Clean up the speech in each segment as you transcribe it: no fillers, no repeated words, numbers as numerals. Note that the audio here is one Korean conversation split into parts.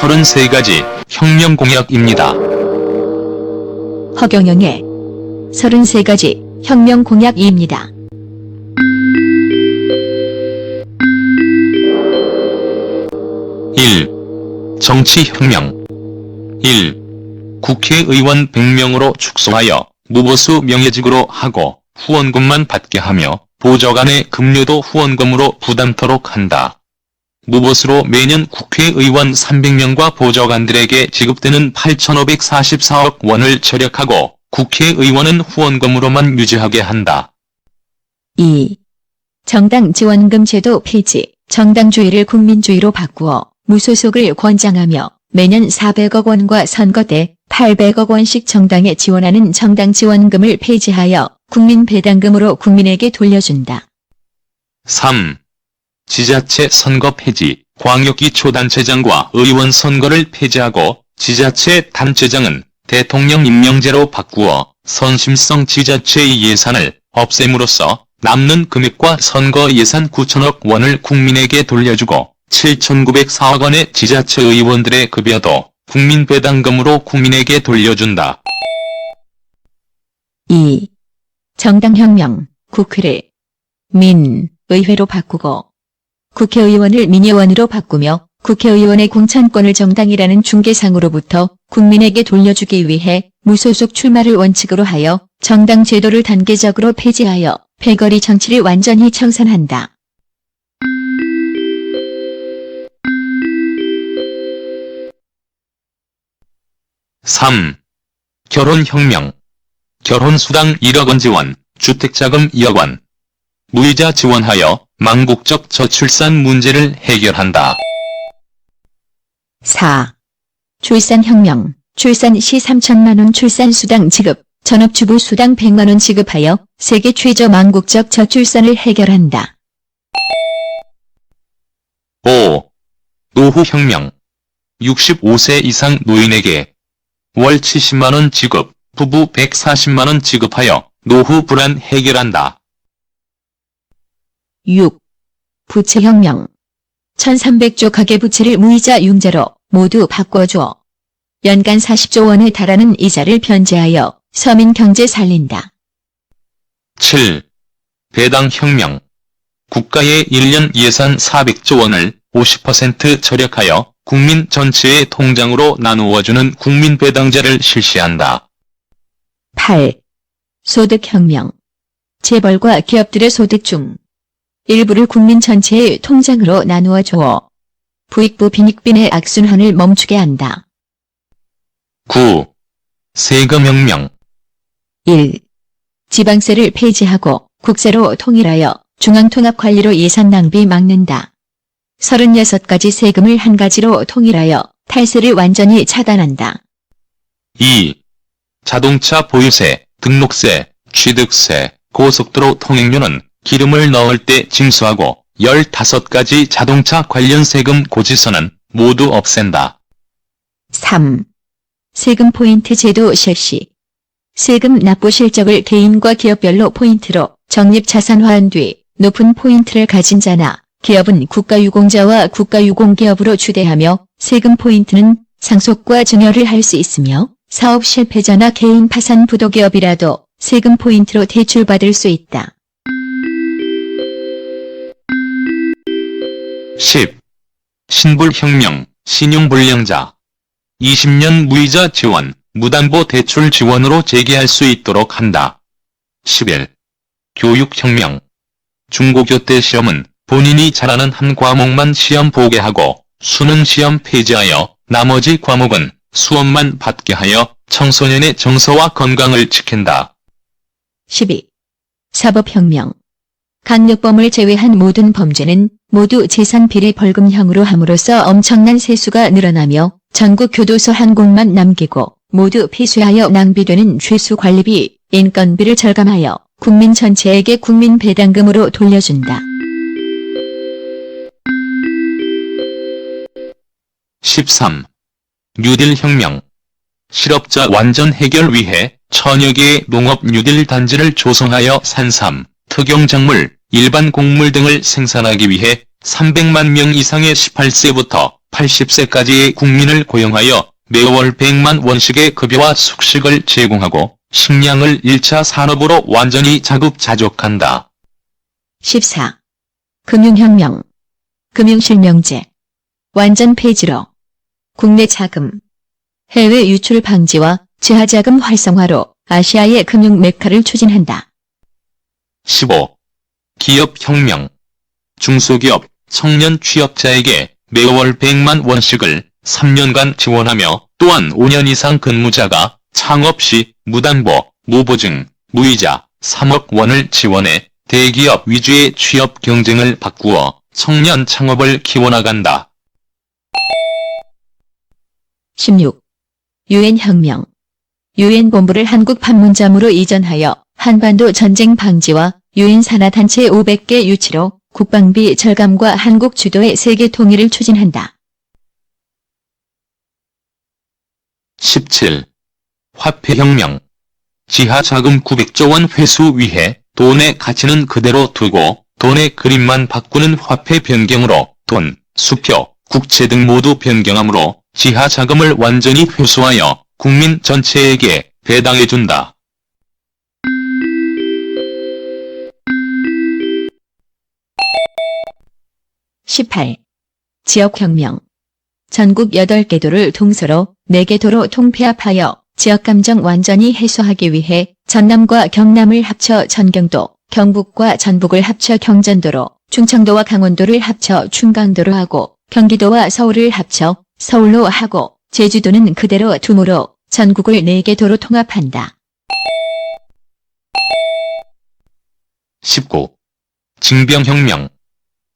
33가지 혁명 공약입니다. 허경영의 33가지 혁명 공약입니다. 1. 정치혁명. 1. 국회의원 100명으로 축소하여 무보수 명예직으로 하고 후원금만 받게 하며 보좌관의 급료도 후원금으로 부담토록 한다. 무보수로 매년 국회의원 300명과 보좌관들에게 지급되는 8,544억 원을 절약하고 국회의원은 후원금으로만 유지하게 한다. 2. 정당 지원금 제도 폐지, 정당주의를 국민주의로 바꾸어 무소속을 권장하며 매년 400억 원과 선거 때 800억 원씩 정당에 지원하는 정당 지원금을 폐지하여 국민 배당금으로 국민에게 돌려준다. 3. 지자체 선거 폐지, 광역기초단체장과 의원 선거를 폐지하고 지자체 단체장은 대통령 임명제로 바꾸어 선심성 지자체의 예산을 없앰으로써 남는 금액과 선거 예산 9천억 원을 국민에게 돌려주고 7,904억 원의 지자체 의원들의 급여도 국민 배당금으로 국민에게 돌려준다. 2. 정당혁명, 국회를 민의회로 바꾸고 국회의원을 민의원으로 바꾸며 국회의원의 공천권을 정당이라는 중개상으로부터 국민에게 돌려주기 위해 무소속 출마를 원칙으로 하여 정당 제도를 단계적으로 폐지하여 패거리 정치를 완전히 청산한다. 3. 결혼혁명. 결혼수당 1억 원 지원, 주택자금 2억 원. 무이자 지원하여 망국적 저출산 문제를 해결한다. 4. 출산혁명. 출산 시 3천만 원 출산수당 지급, 전업주부 수당 100만 원 지급하여 세계 최저 망국적 저출산을 해결한다. 5. 노후혁명. 65세 이상 노인에게 월 70만 원 지급, 부부 140만 원 지급하여 노후 불안 해결한다. 6. 부채혁명. 1300조 가계부채를 무이자 융자로 모두 바꿔줘. 연간 40조 원에 달하는 이자를 변제하여 서민 경제 살린다. 7. 배당혁명. 국가의 1년 예산 400조 원을 50% 절약하여 국민 전체의 통장으로 나누어주는 국민배당제를 실시한다. 8. 소득혁명. 재벌과 기업들의 소득 중 일부를 국민 전체의 통장으로 나누어 주어 부익부 빈익빈의 악순환을 멈추게 한다. 9. 세금혁명. 1. 지방세를 폐지하고 국세로 통일하여 중앙통합관리로 예산 낭비 막는다. 36가지 세금을 한 가지로 통일하여 탈세를 완전히 차단한다. 2. 자동차 보유세, 등록세, 취득세, 고속도로 통행료는 기름을 넣을 때 징수하고 15가지 자동차 관련 세금 고지서는 모두 없앤다. 3. 세금 포인트 제도 실시. 세금 납부 실적을 개인과 기업별로 포인트로 적립자산화한 뒤 높은 포인트를 가진 자나 기업은 국가유공자와 국가유공기업으로 추대하며 세금 포인트는 상속과 증여를 할 수 있으며 사업 실패자나 개인 파산 부도기업이라도 세금 포인트로 대출받을 수 있다. 10. 신불혁명, 신용불량자. 20년 무이자 지원, 무담보 대출 지원으로 재개할 수 있도록 한다. 11. 교육혁명. 중고교대 시험은 본인이 잘하는 한 과목만 시험 보게 하고 수능 시험 폐지하여 나머지 과목은 수업만 받게 하여 청소년의 정서와 건강을 지킨다. 12. 사법혁명. 강력범을 제외한 모든 범죄는 모두 재산비리 벌금형으로 함으로써 엄청난 세수가 늘어나며 전국 교도소 한 곳만 남기고 모두 폐쇄하여 낭비되는 죄수 관리비, 인건비를 절감하여 국민 전체에게 국민 배당금으로 돌려준다. 13. 뉴딜 혁명. 실업자 완전 해결 위해 천여 개의 농업 뉴딜 단지를 조성하여 산삼, 특용작물, 일반 곡물 등을 생산하기 위해 300만 명 이상의 18세부터 80세까지의 국민을 고용하여 매월 100만 원씩의 급여와 숙식을 제공하고 식량을 1차 산업으로 완전히 자급자족한다. 14. 금융혁명. 금융실명제. 완전 폐지로. 국내 자금. 해외 유출 방지와 지하자금 활성화로 아시아의 금융 메카를 추진한다. 15. 기업혁명. 중소기업, 청년 취업자에게 매월 100만 원씩을 3년간 지원하며 또한 5년 이상 근무자가 창업 시 무담보, 무보증, 무이자 3억 원을 지원해 대기업 위주의 취업 경쟁을 바꾸어 청년 창업을 키워나간다. 16. 유엔혁명. 유엔 본부를 한국 판문점으로 이전하여 한반도 전쟁 방지와 유엔 산하단체 500개 유치로 국방비 절감과 한국 주도의 세계 통일을 추진한다. 17. 화폐혁명. 지하자금 900조 원 회수 위해 돈의 가치는 그대로 두고 돈의 그림만 바꾸는 화폐 변경으로 돈, 수표, 국채 등 모두 변경함으로 지하자금을 완전히 회수하여 국민 전체에게 배당해준다. 18. 지역혁명. 전국 8개 도를 동서로 4개 도로 통폐합하여 지역감정 완전히 해소하기 위해 전남과 경남을 합쳐 전경도, 경북과 전북을 합쳐 경전도로, 충청도와 강원도를 합쳐 충강도로 하고 경기도와 서울을 합쳐 서울로 하고 제주도는 그대로 둠으로 전국을 4개 도로 통합한다. 19. 징병혁명.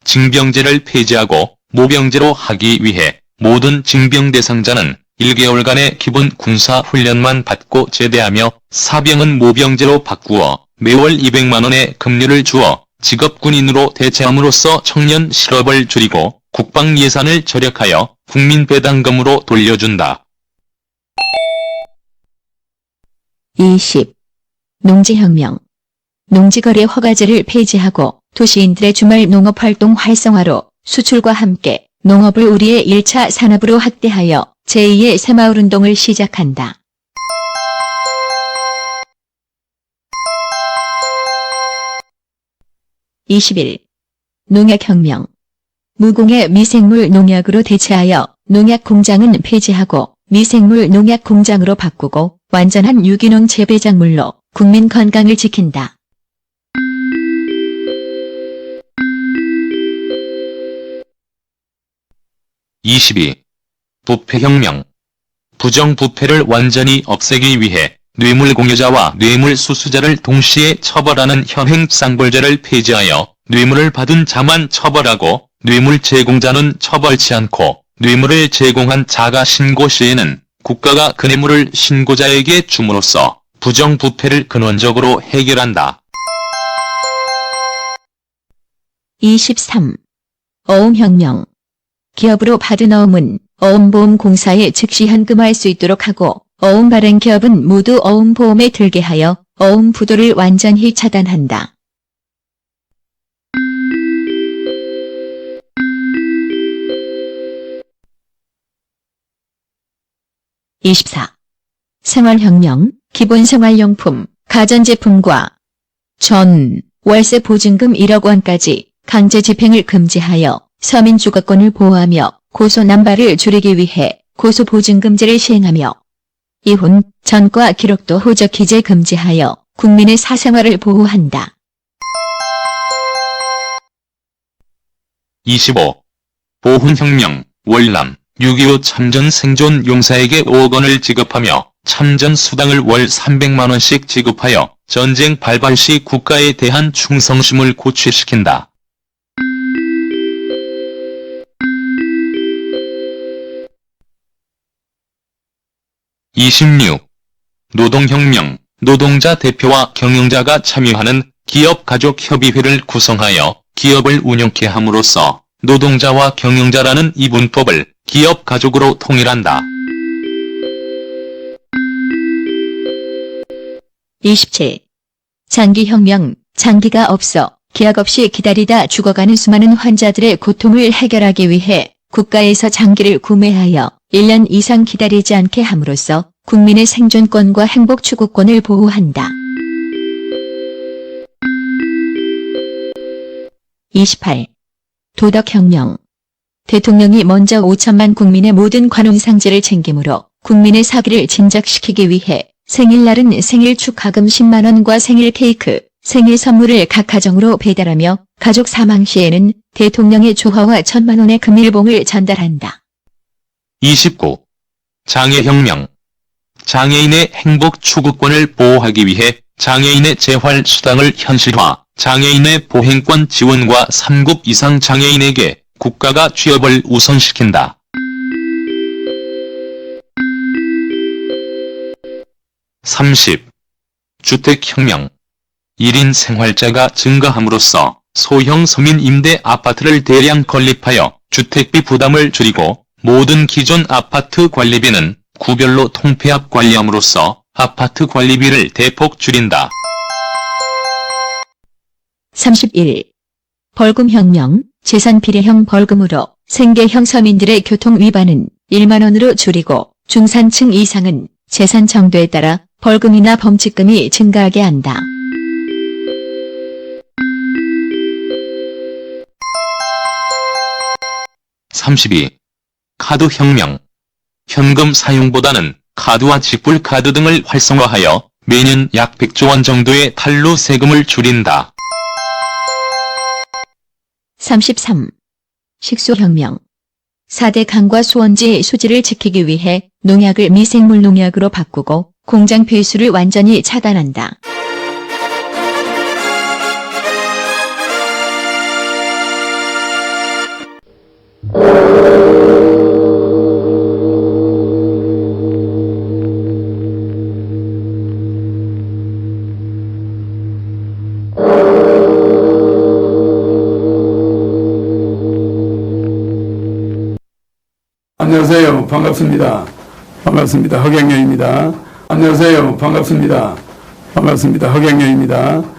징병제를 폐지하고 모병제로 하기 위해 모든 징병 대상자는 1개월간의 기본 군사훈련만 받고 제대하며 사병은 모병제로 바꾸어 매월 200만 원의 급료를 주어 직업군인으로 대체함으로써 청년 실업을 줄이고 국방 예산을 절약하여 국민 배당금으로 돌려준다. 20. 농지혁명. 농지거래 허가제를 폐지하고 도시인들의 주말 농업활동 활성화로 수출과 함께 농업을 우리의 1차 산업으로 확대하여 제2의 새마을운동을 시작한다. 21. 농약혁명. 무공해 미생물 농약으로 대체하여 농약공장은 폐지하고 미생물 농약공장으로 바꾸고 완전한 유기농 재배작물로 국민 건강을 지킨다. 22. 부패혁명. 부정부패를 완전히 없애기 위해 뇌물공여자와 뇌물수수자를 동시에 처벌하는 현행 쌍벌제를 폐지하여 뇌물을 받은 자만 처벌하고 뇌물 제공자는 처벌치 않고 뇌물을 제공한 자가 신고 시에는 국가가 그 뇌물을 신고자에게 줌으로써 부정부패를 근원적으로 해결한다. 23. 어음혁명. 기업으로 받은 어음은 어음보험공사에 즉시 현금화할 수 있도록 하고 어음 발행 기업은 모두 어음보험에 들게 하여 어음 부도를 완전히 차단한다. 24. 생활혁명. 기본생활용품, 가전제품과 전, 월세 보증금 1억 원까지 강제 집행을 금지하여 서민 주거권을 보호하며 고소남발을 줄이기 위해 고소보증금제를 시행하며 이혼, 전과 기록도 호적 기재 금지하여 국민의 사생활을 보호한다. 25. 보훈혁명. 월남 6.25 참전 생존 용사에게 5억 원을 지급하며 참전 수당을 월 300만 원씩 지급하여 전쟁 발발 시 국가에 대한 충성심을 고취시킨다. 26. 노동혁명. 노동자 대표와 경영자가 참여하는 기업가족협의회를 구성하여 기업을 운영케 함으로써 노동자와 경영자라는 이분법을 기업가족으로 통일한다. 27. 장기혁명. 장기가 없어 기약 없이 기다리다 죽어가는 수많은 환자들의 고통을 해결하기 위해 국가에서 장기를 구매하여 1년 이상 기다리지 않게 함으로써 국민의 생존권과 행복 추구권을 보호한다. 28. 도덕혁명. 대통령이 먼저 5천만 국민의 모든 관훈상제를 챙기므로 국민의 사기를 진작시키기 위해 생일날은 생일 축하금 10만 원과 생일 케이크, 생일 선물을 각 가정으로 배달하며 가족 사망 시에는 대통령의 조화와 1,000만 원의 금일봉을 전달한다. 29. 장애혁명. 장애인의 행복 추구권을 보호하기 위해 장애인의 재활수당을 현실화, 장애인의 보행권 지원과 3급 이상 장애인에게 국가가 취업을 우선시킨다. 30. 주택혁명. 1인 생활자가 증가함으로써 소형 서민 임대 아파트를 대량 건립하여 주택비 부담을 줄이고 모든 기존 아파트 관리비는 구별로 통폐합 관리함으로써 아파트 관리비를 대폭 줄인다. 31. 벌금혁명. 재산비례형 벌금으로 생계형 서민들의 교통 위반은 1만 원으로 줄이고 중산층 이상은 재산 정도에 따라 벌금이나 범칙금이 증가하게 한다. 32. 카드혁명. 현금 사용보다는 카드와 직불카드 등을 활성화하여 매년 약 100조 원 정도의 탈루 세금을 줄인다. 33. 식수혁명. 4대 강과 수원지의 수질을 지키기 위해 농약을 미생물 농약으로 바꾸고 공장 폐수를 완전히 차단한다. '안녕하세요. 반갑습니다. 반갑습니다. 허경영입니다. 안녕하세요. 반갑습니다. 반갑습니다. 허경영입니다.